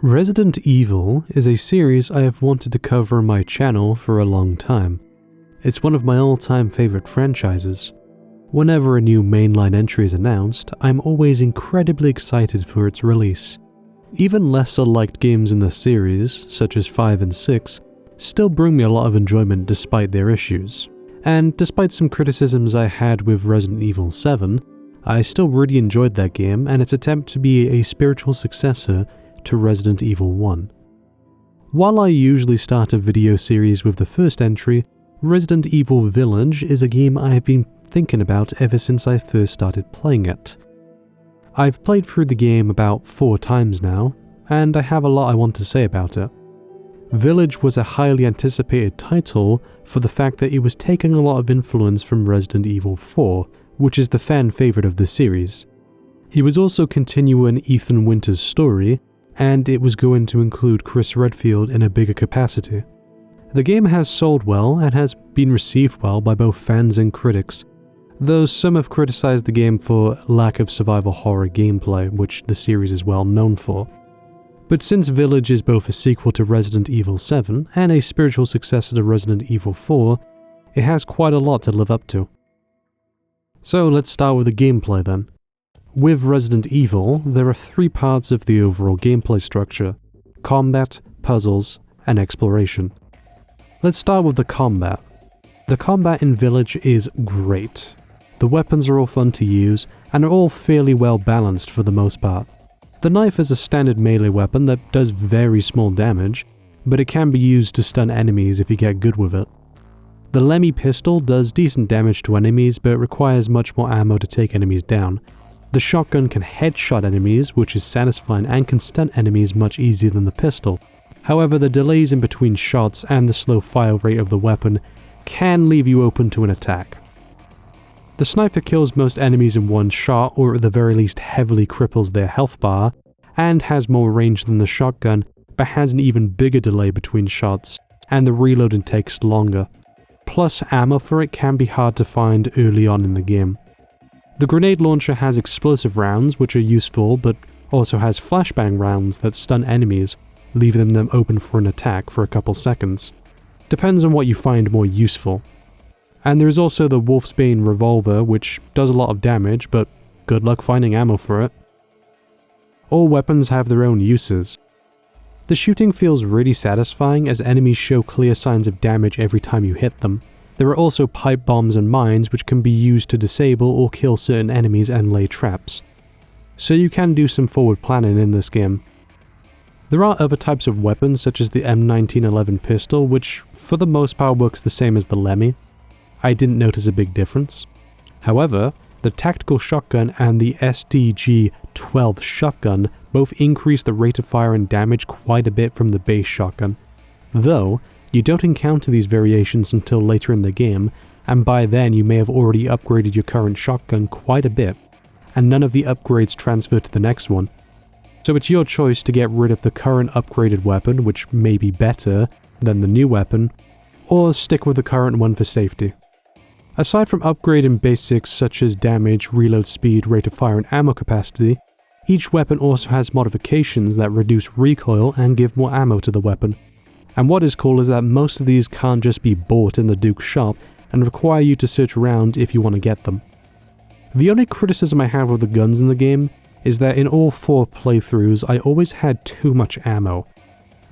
Resident Evil is a series I have wanted to cover on my channel for a long time. It's one of my all-time favorite franchises. Whenever a new mainline entry is announced, I'm always incredibly excited for its release. Even lesser liked games in the series, such as 5 and 6, still bring me a lot of enjoyment despite their issues. And despite some criticisms I had with Resident Evil 7, I still really enjoyed that game and its attempt to be a spiritual successor to Resident Evil 1. While I usually start a video series with the first entry, Resident Evil Village is a game I have been thinking about ever since I first started playing it. I've played through the game about 4 times now, and I have a lot I want to say about it. Village was a highly anticipated title for the fact that it was taking a lot of influence from Resident Evil 4, which is the fan favorite of the series. It was also continuing Ethan Winters' story, and it was going to include Chris Redfield in a bigger capacity. The game has sold well and has been received well by both fans and critics, though some have criticized the game for lack of survival horror gameplay, which the series is well known for. But since Village is both a sequel to Resident Evil 7 and a spiritual successor to Resident Evil 4, it has quite a lot to live up to. So let's start with the gameplay then. With Resident Evil, there are 3 parts of the overall gameplay structure: combat, puzzles, and exploration. Let's start with the combat. The combat in Village is great. The weapons are all fun to use, and are all fairly well balanced for the most part. The knife is a standard melee weapon that does very small damage, but it can be used to stun enemies if you get good with it. The Lemmy pistol does decent damage to enemies, but requires much more ammo to take enemies down. The shotgun can headshot enemies, which is satisfying, and can stun enemies much easier than the pistol. However, the delays in between shots and the slow fire rate of the weapon can leave you open to an attack. The sniper kills most enemies in one shot, or at the very least heavily cripples their health bar, and has more range than the shotgun, but has an even bigger delay between shots, and the reloading takes longer. Plus, ammo for it can be hard to find early on in the game. The grenade launcher has explosive rounds, which are useful, but also has flashbang rounds that stun enemies, leaving them open for an attack for a couple seconds. Depends on what you find more useful. And there is also the Wolfsbane revolver, which does a lot of damage, but good luck finding ammo for it. All weapons have their own uses. The shooting feels really satisfying as enemies show clear signs of damage every time you hit them. There are also pipe bombs and mines which can be used to disable or kill certain enemies and lay traps. So you can do some forward planning in this game. There are other types of weapons such as the M1911 pistol, which for the most part works the same as the Lemmy. I didn't notice a big difference. However, the tactical shotgun and the SDG-12 shotgun both increase the rate of fire and damage quite a bit from the base shotgun. Though, you don't encounter these variations until later in the game, and by then you may have already upgraded your current shotgun quite a bit, and none of the upgrades transfer to the next one. So it's your choice to get rid of the current upgraded weapon, which may be better than the new weapon, or stick with the current one for safety. Aside from upgrading basics such as damage, reload speed, rate of fire, and ammo capacity, each weapon also has modifications that reduce recoil and give more ammo to the weapon. And what is cool is that most of these can't just be bought in the Duke's shop and require you to search around if you want to get them. The only criticism I have of the guns in the game is that in all 4 playthroughs I always had too much ammo.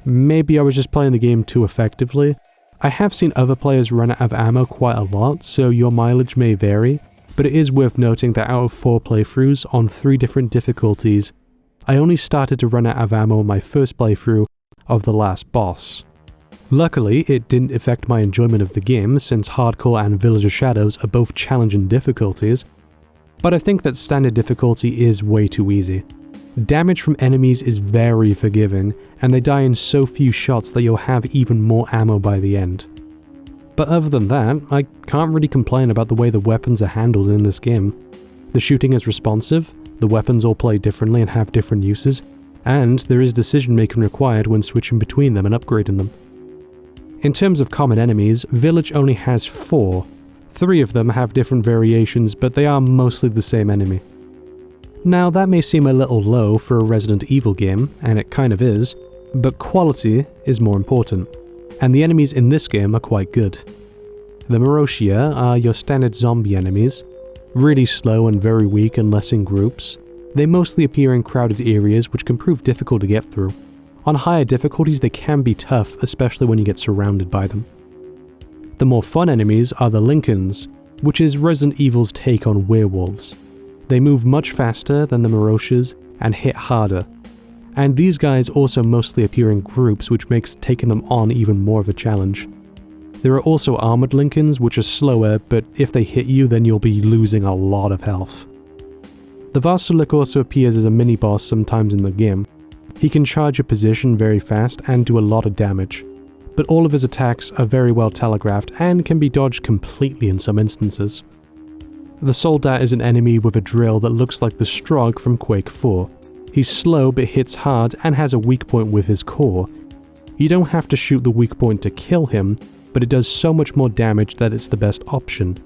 Maybe I was just playing the game too effectively. I have seen other players run out of ammo quite a lot, so your mileage may vary, but it is worth noting that out of 4 playthroughs on 3 different difficulties, I only started to run out of ammo in my first playthrough of the last boss. Luckily, it didn't affect my enjoyment of the game since Hardcore and Village of Shadows are both challenging difficulties, but I think that standard difficulty is way too easy. Damage from enemies is very forgiving, and they die in so few shots that you'll have even more ammo by the end. But other than that, I can't really complain about the way the weapons are handled in this game. The shooting is responsive, the weapons all play differently and have different uses, and there is decision making required when switching between them and upgrading them. In terms of common enemies, Village only has 4. 3 of them have different variations, but they are mostly the same enemy. Now that may seem a little low for a Resident Evil game, and it kind of is, but quality is more important, and the enemies in this game are quite good. The Marossia are your standard zombie enemies, really slow and very weak unless in groups. They mostly appear in crowded areas which can prove difficult to get through. On higher difficulties they can be tough, especially when you get surrounded by them. The more fun enemies are the Lincolns, which is Resident Evil's take on werewolves. They move much faster than the Marossias and hit harder. And these guys also mostly appear in groups, which makes taking them on even more of a challenge. There are also armored Lincolns, which are slower, but if they hit you then you'll be losing a lot of health. The Vasulik also appears as a mini-boss sometimes in the game. He can charge a position very fast and do a lot of damage, but all of his attacks are very well telegraphed and can be dodged completely in some instances. The Soldat is an enemy with a drill that looks like the Strogg from Quake 4. He's slow but hits hard and has a weak point with his core. You don't have to shoot the weak point to kill him, but it does so much more damage that it's the best option.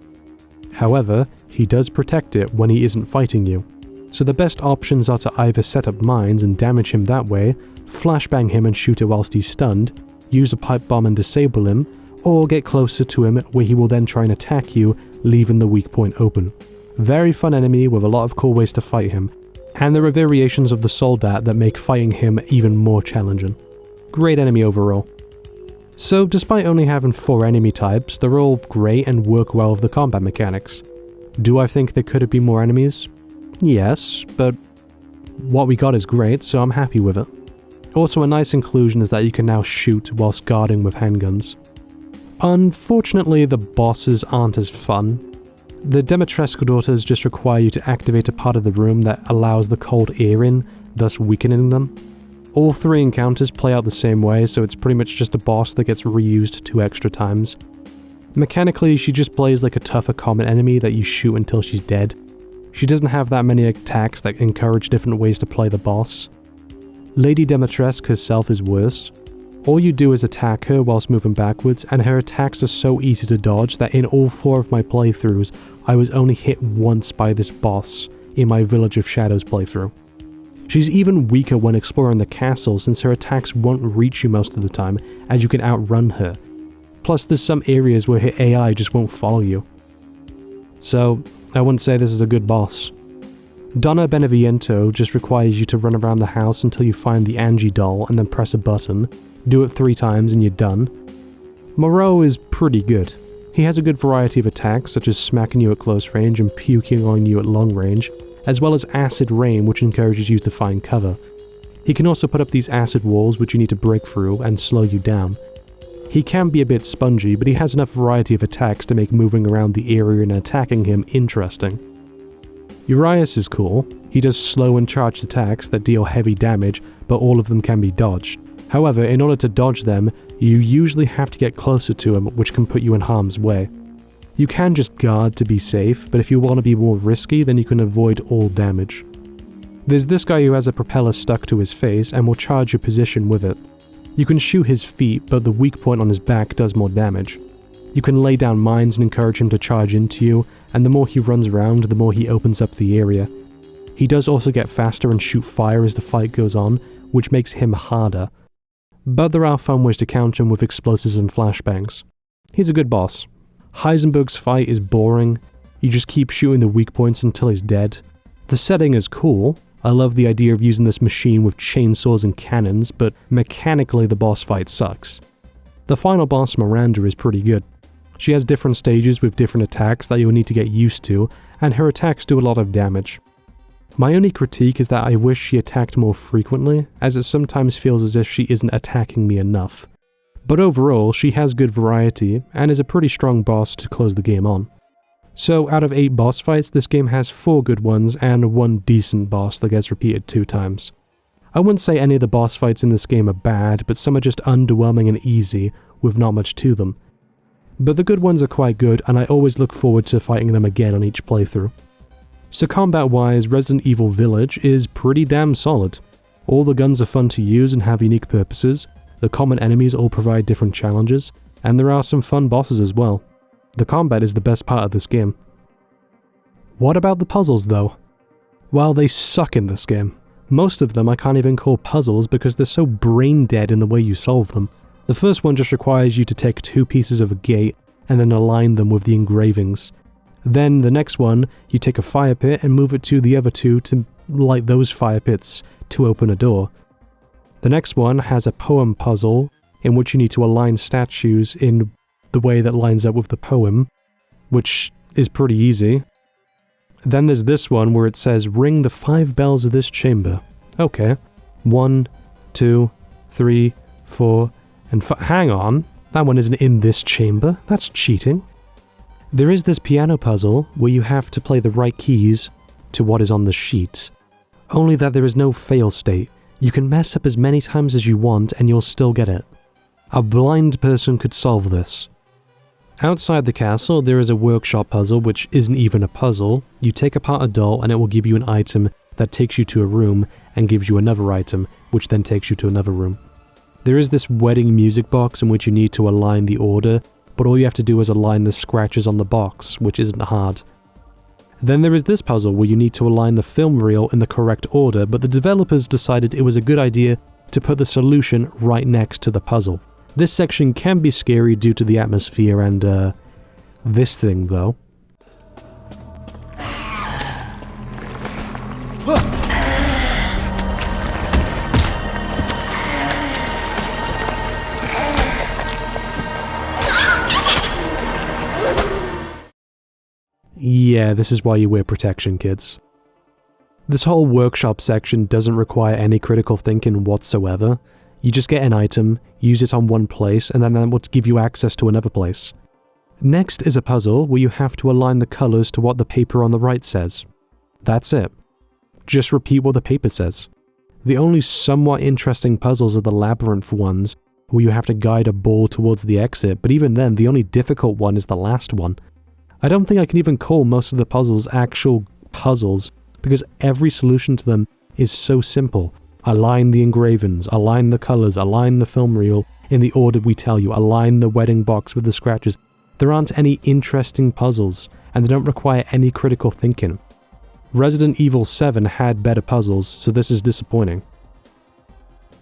However, he does protect it when he isn't fighting you. So the best options are to either set up mines and damage him that way, flashbang him and shoot it whilst he's stunned, use a pipe bomb and disable him, or get closer to him where he will then try and attack you, leaving the weak point open. Very fun enemy with a lot of cool ways to fight him, and there are variations of the Soldat that make fighting him even more challenging. Great enemy overall. So despite only having 4 enemy types, they're all great and work well with the combat mechanics. Do I think there could have been more enemies? Yes, but what we got is great, so I'm happy with it. Also, a nice inclusion is that you can now shoot whilst guarding with handguns. Unfortunately, the bosses aren't as fun. The Dimitrescu daughters just require you to activate a part of the room that allows the cold air in, thus weakening them. All 3 encounters play out the same way, so it's pretty much just a boss that gets reused 2 extra times. Mechanically, she just plays like a tougher common enemy that you shoot until she's dead. She doesn't have that many attacks that encourage different ways to play the boss. Lady Dimitrescu herself is worse. All you do is attack her whilst moving backwards, and her attacks are so easy to dodge that in all 4 of my playthroughs, I was only hit once by this boss in my Village of Shadows playthrough. She's even weaker when exploring the castle since her attacks won't reach you most of the time, and you can outrun her. Plus there's some areas where her AI just won't follow you. So, I wouldn't say this is a good boss. Donna Beneviento just requires you to run around the house until you find the Angie doll and then press a button, do it 3 times and you're done. Moreau is pretty good. He has a good variety of attacks such as smacking you at close range and puking on you at long range, as well as acid rain which encourages you to find cover. He can also put up these acid walls which you need to break through and slow you down. He can be a bit spongy, but he has enough variety of attacks to make moving around the area and attacking him interesting. Urias is cool. He does slow and charged attacks that deal heavy damage, but all of them can be dodged. However, in order to dodge them, you usually have to get closer to him, which can put you in harm's way. You can just guard to be safe, but if you want to be more risky, then you can avoid all damage. There's this guy who has a propeller stuck to his face and will charge your position with it. You can shoot his feet, but the weak point on his back does more damage. You can lay down mines and encourage him to charge into you, and the more he runs around, the more he opens up the area. He does also get faster and shoot fire as the fight goes on, which makes him harder. But there are fun ways to counter him with explosives and flashbangs. He's a good boss. Heisenberg's fight is boring. You just keep shooting the weak points until he's dead. The setting is cool. I love the idea of using this machine with chainsaws and cannons, but mechanically the boss fight sucks. The final boss, Miranda, is pretty good. She has different stages with different attacks that you'll need to get used to, and her attacks do a lot of damage. My only critique is that I wish she attacked more frequently, as it sometimes feels as if she isn't attacking me enough. But overall, she has good variety, and is a pretty strong boss to close the game on. So out of 8 boss fights, this game has 4 good ones and 1 decent boss that gets repeated 2 times. I wouldn't say any of the boss fights in this game are bad, but some are just underwhelming and easy, with not much to them. But the good ones are quite good, and I always look forward to fighting them again on each playthrough. So combat-wise, Resident Evil Village is pretty damn solid. All the guns are fun to use and have unique purposes, the common enemies all provide different challenges, and there are some fun bosses as well. The combat is the best part of this game. What about the puzzles though? Well, they suck in this game. Most of them I can't even call puzzles because they're so brain dead in the way you solve them. The first one just requires you to take 2 pieces of a gate and then align them with the engravings. Then the next one, you take a fire pit and move it to the other 2 to light those fire pits to open a door. The next one has a poem puzzle in which you need to align statues in the way that lines up with the poem, which is pretty easy. Then there's this one where it says, ring the 5 bells of this chamber. Okay. 1, 2, 3, 4, and hang on. That one isn't in this chamber. That's cheating. There is this piano puzzle where you have to play the right keys to what is on the sheet. Only that there is no fail state. You can mess up as many times as you want and you'll still get it. A blind person could solve this. Outside the castle, there is a workshop puzzle which isn't even a puzzle. You take apart a doll and it will give you an item that takes you to a room and gives you another item, which then takes you to another room. There is this wedding music box in which you need to align the order, but all you have to do is align the scratches on the box, which isn't hard. Then there is this puzzle where you need to align the film reel in the correct order, but the developers decided it was a good idea to put the solution right next to the puzzle. This section can be scary due to the atmosphere and, this thing though. Yeah, this is why you wear protection, kids. This whole workshop section doesn't require any critical thinking whatsoever. You just get an item, use it on one place, and then that will give you access to another place. Next is a puzzle where you have to align the colors to what the paper on the right says. That's it. Just repeat what the paper says. The only somewhat interesting puzzles are the labyrinth ones, where you have to guide a ball towards the exit, but even then, the only difficult one is the last one. I don't think I can even call most of the puzzles actual puzzles, because every solution to them is so simple. Align the engravings, align the colors, align the film reel in the order we tell you, align the wedding box with the scratches. There aren't any interesting puzzles, and they don't require any critical thinking. Resident Evil 7 had better puzzles, so this is disappointing.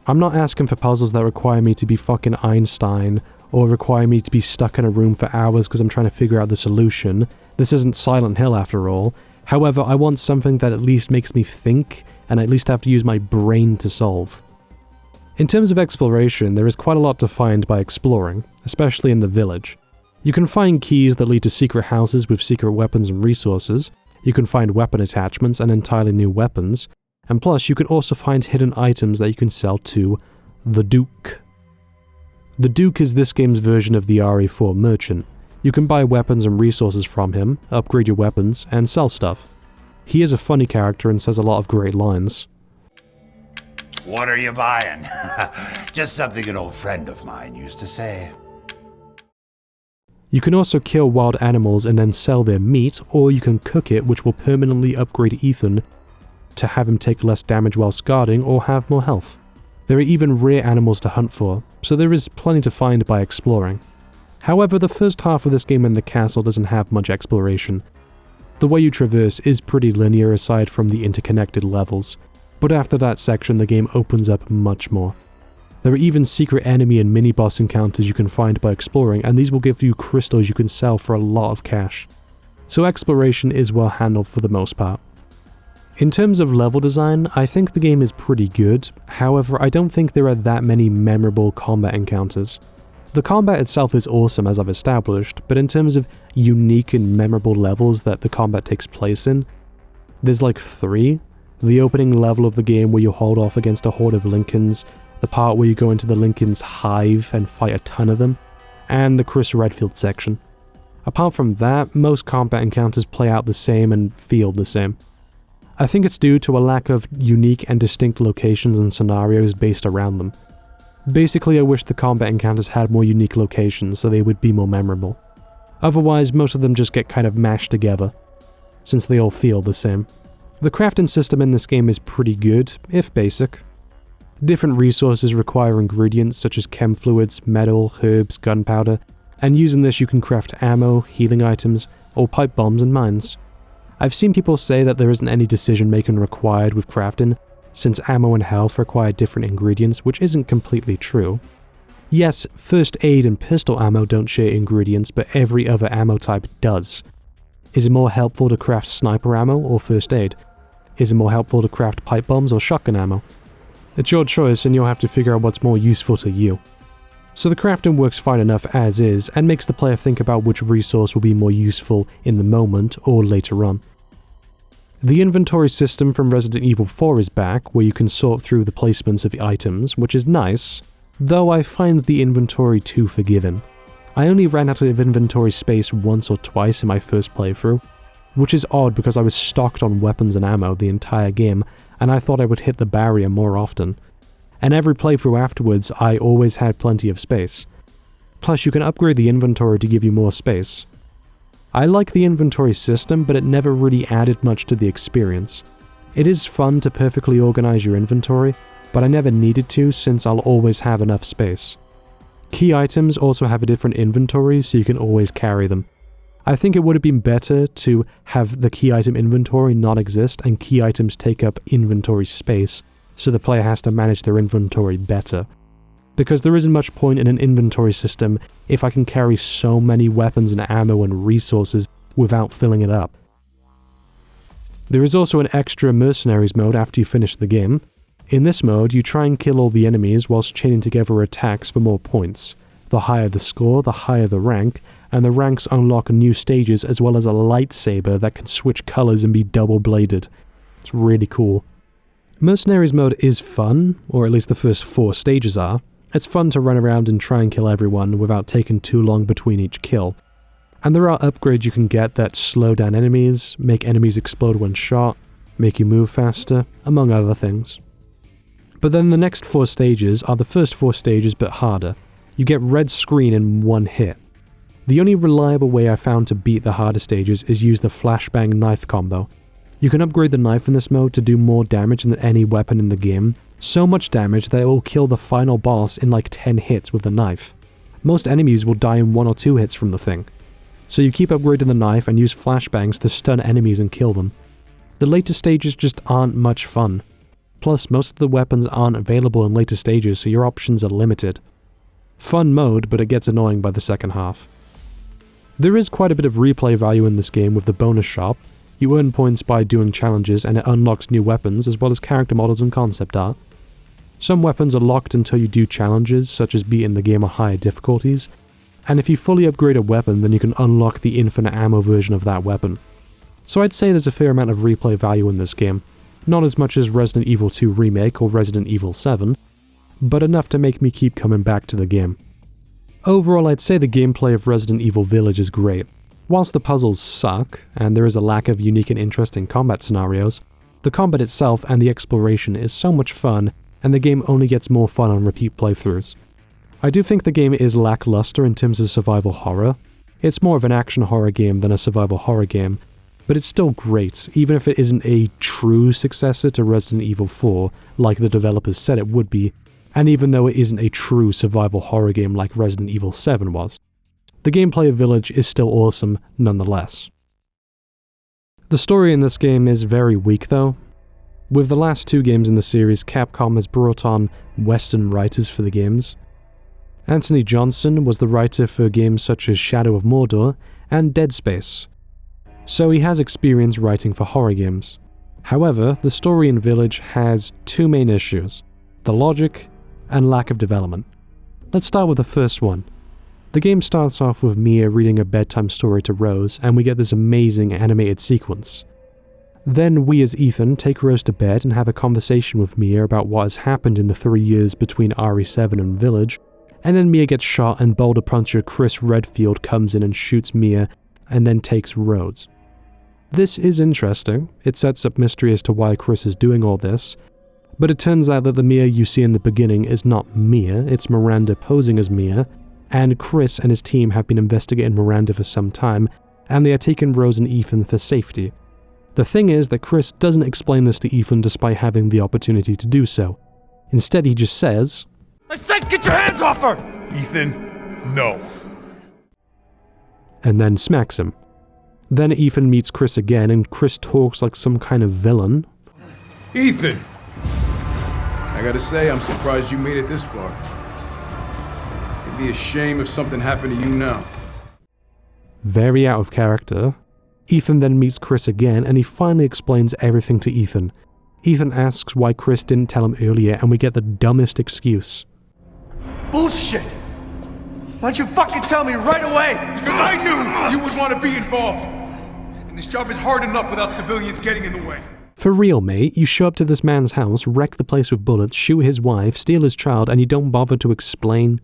I'm not asking for puzzles that require me to be fucking Einstein, or require me to be stuck in a room for hours because I'm trying to figure out the solution. This isn't Silent Hill after all. However, I want something that at least makes me think, and I at least have to use my brain to solve. In terms of exploration, there is quite a lot to find by exploring, especially in the village. You can find keys that lead to secret houses with secret weapons and resources, you can find weapon attachments and entirely new weapons, and plus you can also find hidden items that you can sell to the Duke. The Duke is this game's version of the RE4 merchant. You can buy weapons and resources from him, upgrade your weapons, and sell stuff. He is a funny character and says a lot of great lines. What are you buying? Just something an old friend of mine used to say. You can also kill wild animals and then sell their meat, or you can cook it, which will permanently upgrade Ethan to have him take less damage while guarding or have more health. There are even rare animals to hunt for, so there is plenty to find by exploring. However, the first half of this game in the castle doesn't have much exploration. The way you traverse is pretty linear aside from the interconnected levels, but after that section the game opens up much more. There are even secret enemy and mini-boss encounters you can find by exploring, and these will give you crystals you can sell for a lot of cash. So exploration is well handled for the most part. In terms of level design, I think the game is pretty good, however I don't think there are that many memorable combat encounters. The combat itself is awesome as I've established, but in terms of unique and memorable levels that the combat takes place in, there's like 3. The opening level of the game where you hold off against a horde of Lincolns, the part where you go into the Lincoln's hive and fight a ton of them, and the Chris Redfield section. Apart from that, most combat encounters play out the same and feel the same. I think it's due to a lack of unique and distinct locations and scenarios based around them. Basically, I wish the combat encounters had more unique locations so they would be more memorable. Otherwise, most of them just get kind of mashed together, since they all feel the same. The crafting system in this game is pretty good, if basic. Different resources require ingredients such as chem fluids, metal, herbs, gunpowder, and using this you can craft ammo, healing items, or pipe bombs and mines. I've seen people say that there isn't any decision making required with crafting, since ammo and health require different ingredients, which isn't completely true. Yes, first aid and pistol ammo don't share ingredients, but every other ammo type does. Is it more helpful to craft sniper ammo or first aid? Is it more helpful to craft pipe bombs or shotgun ammo? It's your choice, and you'll have to figure out what's more useful to you. So the crafting works fine enough as is, and makes the player think about which resource will be more useful in the moment or later on. The inventory system from Resident Evil 4 is back, where you can sort through the placements of the items, which is nice, though I find the inventory too forgiving. I only ran out of inventory space once or twice in my first playthrough, which is odd because I was stocked on weapons and ammo the entire game, and I thought I would hit the barrier more often. And every playthrough afterwards, I always had plenty of space. Plus, you can upgrade the inventory to give you more space. I like the inventory system, but it never really added much to the experience. It is fun to perfectly organize your inventory, but I never needed to since I'll always have enough space. Key items also have a different inventory, so you can always carry them. I think it would have been better to have the key item inventory not exist and key items take up inventory space, so the player has to manage their inventory better. Because there isn't much point in an inventory system if I can carry so many weapons and ammo and resources without filling it up. There is also an extra mercenaries mode after you finish the game. In this mode, you try and kill all the enemies whilst chaining together attacks for more points. The higher the score, the higher the rank, and the ranks unlock new stages as well as a lightsaber that can switch colors and be double-bladed. It's really cool. Mercenaries mode is fun, or at least the first 4 stages are. It's fun to run around and try and kill everyone without taking too long between each kill. And there are upgrades you can get that slow down enemies, make enemies explode when shot, make you move faster, among other things. But then the next 4 stages are the first 4 stages but harder. You get red screen in one hit. The only reliable way I found to beat the harder stages is use the flashbang knife combo. You can upgrade the knife in this mode to do more damage than any weapon in the game, so much damage that it will kill the final boss in like 10 hits with the knife. Most enemies will die in 1 or 2 hits from the thing. So you keep upgrading the knife and use flashbangs to stun enemies and kill them. The later stages just aren't much fun. Plus, most of the weapons aren't available in later stages, so your options are limited. Fun mode, but it gets annoying by the second half. There is quite a bit of replay value in this game with the bonus shop. You earn points by doing challenges and it unlocks new weapons as well as character models and concept art. Some weapons are locked until you do challenges, such as beating the game on higher difficulties, and if you fully upgrade a weapon then you can unlock the infinite ammo version of that weapon. So I'd say there's a fair amount of replay value in this game. Not as much as Resident Evil 2 Remake or Resident Evil 7, but enough to make me keep coming back to the game. Overall, I'd say the gameplay of Resident Evil Village is great. Whilst the puzzles suck, and there is a lack of unique and interesting combat scenarios, the combat itself and the exploration is so much fun, and the game only gets more fun on repeat playthroughs. I do think the game is lackluster in terms of survival horror. It's more of an action horror game than a survival horror game, but it's still great, even if it isn't a true successor to Resident Evil 4, like the developers said it would be, and even though it isn't a true survival horror game like Resident Evil 7 was. The gameplay of Village is still awesome nonetheless. The story in this game is very weak though. With the last 2 games in the series, Capcom has brought on Western writers for the games. Anthony Johnson was the writer for games such as Shadow of Mordor and Dead Space, so he has experience writing for horror games. However, the story in Village has 2 main issues: the logic and lack of development. Let's start with the first one. The game starts off with Mia reading a bedtime story to Rose, and we get this amazing animated sequence. Then we as Ethan take Rose to bed and have a conversation with Mia about what has happened in the 3 years between RE7 and Village, and then Mia gets shot and boulder puncher Chris Redfield comes in and shoots Mia and then takes Rose. This is interesting. It sets up mystery as to why Chris is doing all this, but it turns out that the Mia you see in the beginning is not Mia, it's Miranda posing as Mia, and Chris and his team have been investigating Miranda for some time, and they are taking Rose and Ethan for safety. The thing is that Chris doesn't explain this to Ethan despite having the opportunity to do so. Instead, he just says, "I said get your hands off her!" "Ethan, no." And then smacks him. Then Ethan meets Chris again, and Chris talks like some kind of villain. Ethan! I gotta say, I'm surprised you made it this far. It'd be a shame if something happened to you now. Very out of character. Ethan then meets Chris again, and he finally explains everything to Ethan. Ethan asks why Chris didn't tell him earlier, and we get the dumbest excuse. Bullshit! Why'd you fucking tell me right away? Because I knew you would want to be involved! And this job is hard enough without civilians getting in the way. For real, mate, you show up to this man's house, wreck the place with bullets, shoot his wife, steal his child, and you don't bother to explain?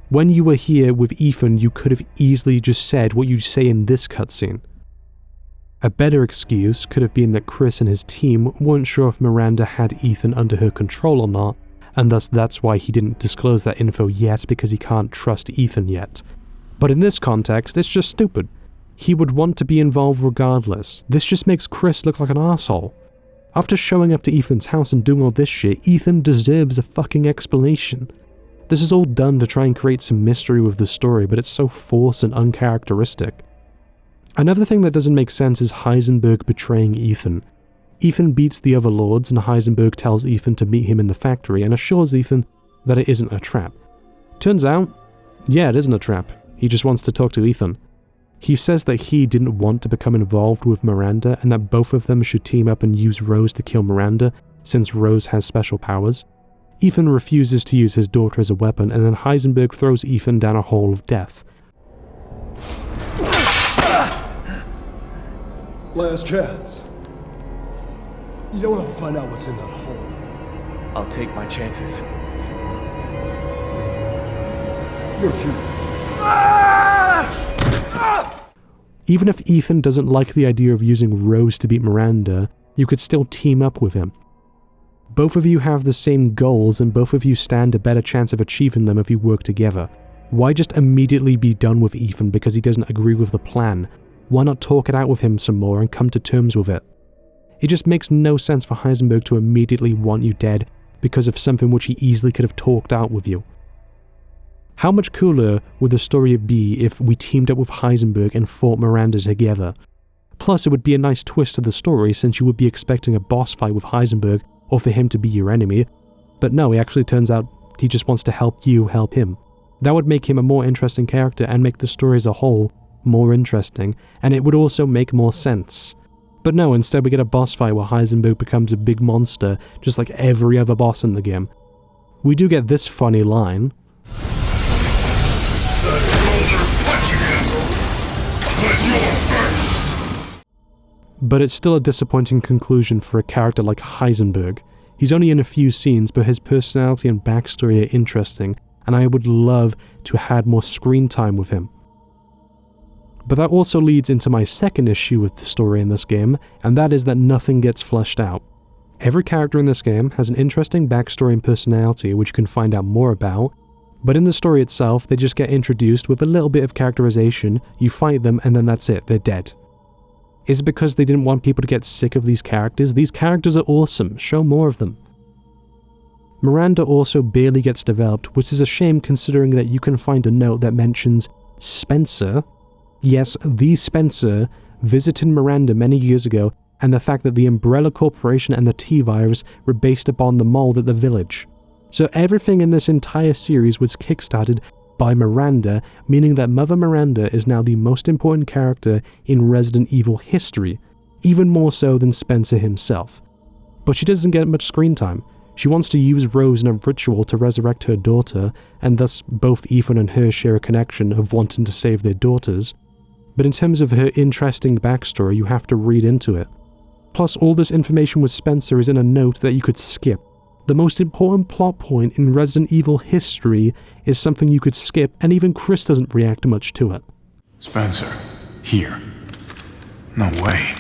When you were here with Ethan, you could have easily just said what you say in this cutscene. A better excuse could have been that Chris and his team weren't sure if Miranda had Ethan under her control or not, and thus that's why he didn't disclose that info yet, because he can't trust Ethan yet. But in this context, it's just stupid. He would want to be involved regardless. This just makes Chris look like an asshole. After showing up to Ethan's house and doing all this shit, Ethan deserves a fucking explanation. This is all done to try and create some mystery with the story, but it's so forced and uncharacteristic. Another thing that doesn't make sense is Heisenberg betraying Ethan. Ethan beats the other lords, and Heisenberg tells Ethan to meet him in the factory and assures Ethan that it isn't a trap. Turns out, yeah, it isn't a trap. He just wants to talk to Ethan. He says that he didn't want to become involved with Miranda and that both of them should team up and use Rose to kill Miranda, since Rose has special powers. Ethan refuses to use his daughter as a weapon, and then Heisenberg throws Ethan down a hole of death. Last chance. You don't have to find out what's in that hole. I'll take my chances. You're futile. Even if Ethan doesn't like the idea of using Rose to beat Miranda, you could still team up with him. Both of you have the same goals, and both of you stand a better chance of achieving them if you work together. Why just immediately be done with Ethan because he doesn't agree with the plan? Why not talk it out with him some more and come to terms with it? It just makes no sense for Heisenberg to immediately want you dead because of something which he easily could have talked out with you. How much cooler would the story be if we teamed up with Heisenberg and fought Miranda together? Plus, it would be a nice twist to the story since you would be expecting a boss fight with Heisenberg or for him to be your enemy. But no, it actually turns out he just wants to help you help him. That would make him a more interesting character and make the story as a whole more interesting, and it would also make more sense. But no, instead we get a boss fight where Heisenberg becomes a big monster, just like every other boss in the game. We do get this funny line. But it's still a disappointing conclusion for a character like Heisenberg. He's only in a few scenes, but his personality and backstory are interesting, and I would love to have had more screen time with him. But that also leads into my second issue with the story in this game, and that is that nothing gets fleshed out. Every character in this game has an interesting backstory and personality which you can find out more about, but in the story itself they just get introduced with a little bit of characterization, you fight them, and then that's it, they're dead. Is it because they didn't want people to get sick of these characters? These characters are awesome, show more of them. Miranda also barely gets developed, which is a shame considering that you can find a note that mentions Spencer. Yes, the Spencer visited Miranda many years ago, and the fact that the Umbrella Corporation and the T-Virus were based upon the mold at the village. So everything in this entire series was kickstarted by Miranda, meaning that Mother Miranda is now the most important character in Resident Evil history, even more so than Spencer himself. But she doesn't get much screen time. She wants to use Rose in a ritual to resurrect her daughter, and thus both Ethan and her share a connection of wanting to save their daughters. But in terms of her interesting backstory, you have to read into it. Plus, all this information with Spencer is in a note that you could skip. The most important plot point in Resident Evil history is something you could skip, and even Chris doesn't react much to it. Spencer, here. No way.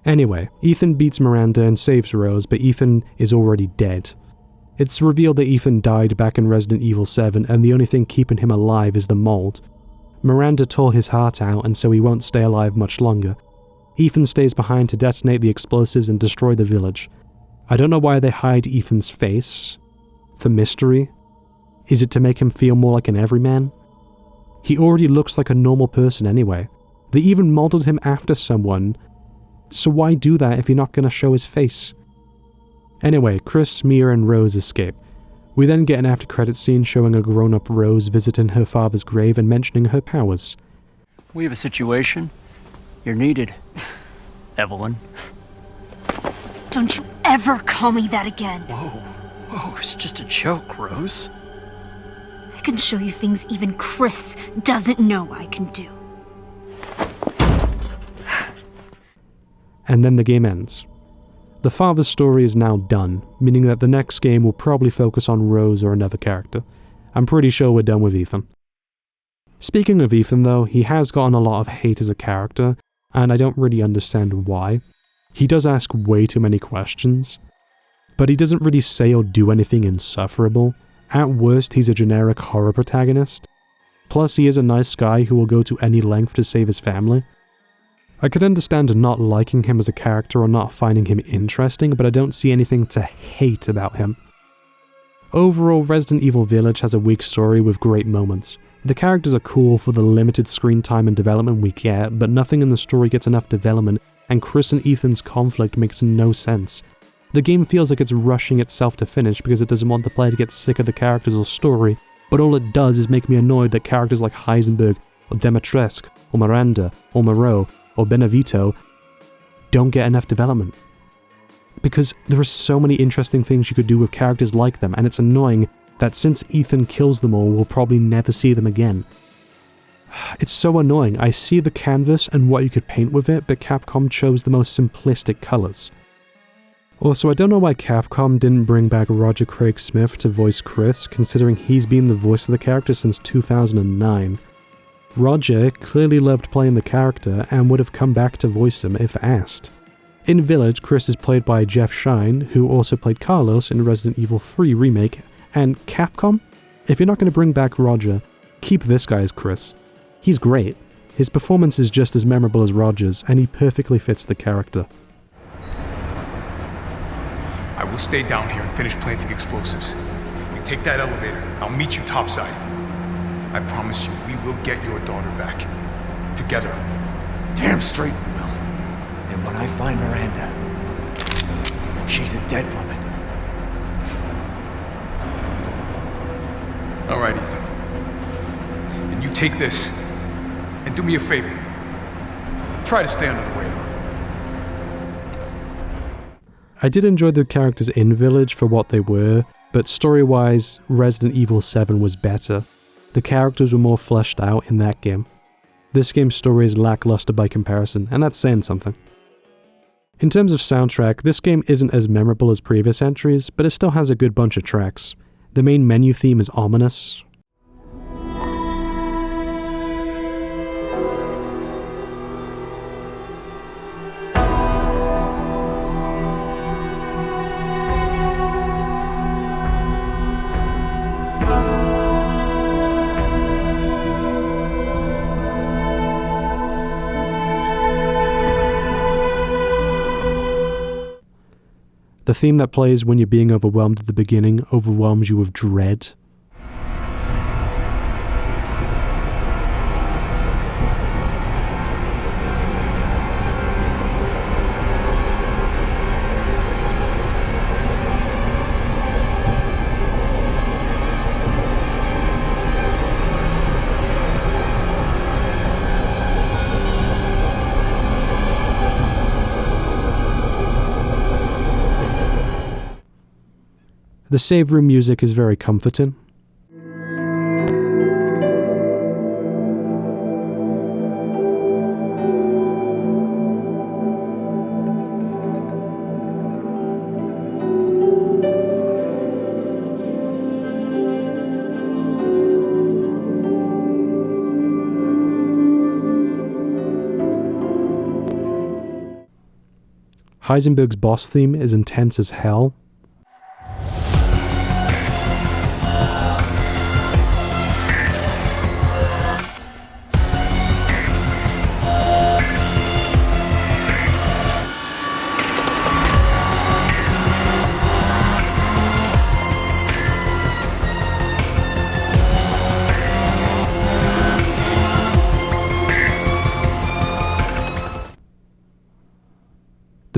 Anyway, Ethan beats Miranda and saves Rose, but Ethan is already dead. It's revealed that Ethan died back in Resident Evil 7, and the only thing keeping him alive is the mold. Miranda tore his heart out, and so he won't stay alive much longer. Ethan stays behind to detonate the explosives and destroy the village. I don't know why they hide Ethan's face. For mystery? Is it to make him feel more like an everyman? He already looks like a normal person anyway. They even modeled him after someone, so why do that if you're not going to show his face? Anyway, Chris, Mia, and Rose escape. We then get an after-credits scene showing a grown-up Rose visiting her father's grave and mentioning her powers. We have a situation. You're needed, Evelyn. Don't you ever call me that again. Whoa, it's just a joke, Rose. I can show you things even Chris doesn't know I can do. And then the game ends. The father's story is now done, meaning that the next game will probably focus on Rose or another character. I'm pretty sure we're done with Ethan. Speaking of Ethan though, he has gotten a lot of hate as a character, and I don't really understand why. He does ask way too many questions, but he doesn't really say or do anything insufferable. At worst, he's a generic horror protagonist. Plus, he is a nice guy who will go to any length to save his family. I could understand not liking him as a character or not finding him interesting, but I don't see anything to hate about him. Overall, Resident Evil Village has a weak story with great moments. The characters are cool for the limited screen time and development we get, but nothing in the story gets enough development, and Chris and Ethan's conflict makes no sense. The game feels like it's rushing itself to finish because it doesn't want the player to get sick of the characters or story, but all it does is make me annoyed that characters like Heisenberg, or Demetresque, or Miranda, or Moreau, or Benevito don't get enough development. Because there are so many interesting things you could do with characters like them, and it's annoying that since Ethan kills them all, we'll probably never see them again. It's so annoying. I see the canvas and what you could paint with it, but Capcom chose the most simplistic colors. Also, I don't know why Capcom didn't bring back Roger Craig Smith to voice Chris, considering he's been the voice of the character since 2009. Roger clearly loved playing the character and would have come back to voice him if asked. In Village, Chris is played by Jeff Shine, who also played Carlos in Resident Evil 3 Remake, and Capcom? If you're not going to bring back Roger, keep this guy as Chris. He's great. His performance is just as memorable as Roger's, and he perfectly fits the character. I will stay down here and finish planting explosives. You take that elevator. I'll meet you topside. I promise you, we will get your daughter back. Together. Damn straight we will. And when I find Miranda, she's a dead woman. All right, Ethan. And you take this, and do me a favor. Try to stay under the radar. I did enjoy the characters in Village for what they were, but story-wise, Resident Evil 7 was better. The characters were more fleshed out in that game. This game's story is lackluster by comparison, and that's saying something. In terms of soundtrack, this game isn't as memorable as previous entries, but it still has a good bunch of tracks. The main menu theme is ominous. The theme that plays when you're being overwhelmed at the beginning overwhelms you with dread. The save room music is very comforting. Heisenberg's boss theme is intense as hell.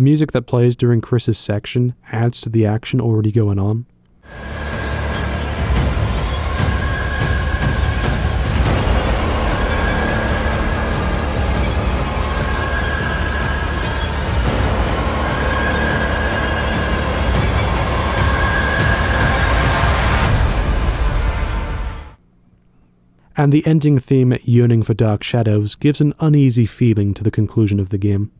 music that plays during Chris's section adds to the action already going on. And the ending theme, Yearning for Dark Shadows, gives an uneasy feeling to the conclusion of the game.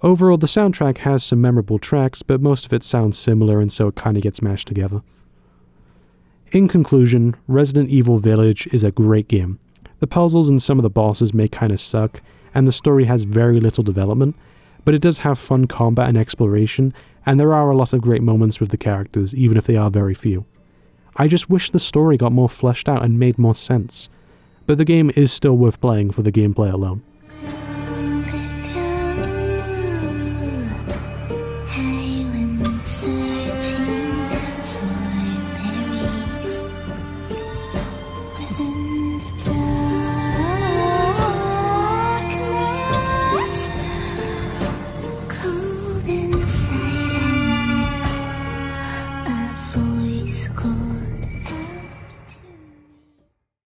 Overall, the soundtrack has some memorable tracks, but most of it sounds similar and so it kinda gets mashed together. In conclusion, Resident Evil Village is a great game. The puzzles and some of the bosses may kinda suck, and the story has very little development, but it does have fun combat and exploration, and there are a lot of great moments with the characters, even if they are very few. I just wish the story got more fleshed out and made more sense, but the game is still worth playing for the gameplay alone.